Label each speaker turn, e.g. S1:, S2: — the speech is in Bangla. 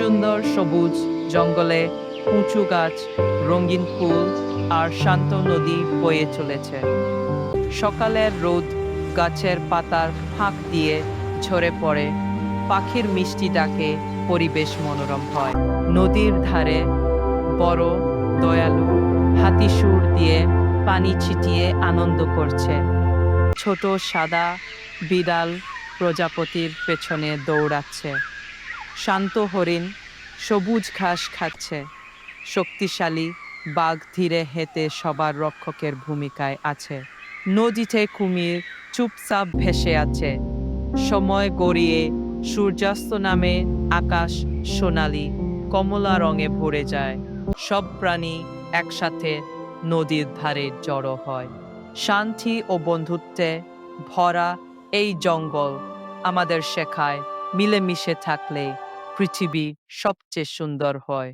S1: সুন্দর সবুজ জঙ্গলে উঁচু গাছ, রঙিন ফুল আর শান্ত নদী বয়ে চলেছে। সকালের রোদ গাছের পাতার ফাঁক দিয়ে ঝরে পড়ে, পাখির মিষ্টি ডাকে পরিবেশ মনোরম হয়। নদীর ধারে বড় দয়ালু হাতি সুর দিয়ে পানি ছিটিয়ে আনন্দ করছে। ছোট সাদা বিড়াল প্রজাপতির পেছনে দৌড়াচ্ছে। শান্ত হরিণ সবুজ ঘাস খাচ্ছে। শক্তিশালী বাঘ ধীরে হেঁটে সবার রক্ষকের ভূমিকায় আছে। নদীতে কুমির চুপচাপ ভেসে আছে। সময় গড়িয়ে সূর্যাস্ত নামে আকাশ সোনালি কমলা রঙে ভরে যায়। সব প্রাণী একসাথে নদীর ধারে জড়ো হয়। শান্তি ও বন্ধুত্বে ভরা এই জঙ্গল আমাদের শেখায় মিলেমিশে থাকলে পৃথিবী সবচেয়ে সুন্দর হয়।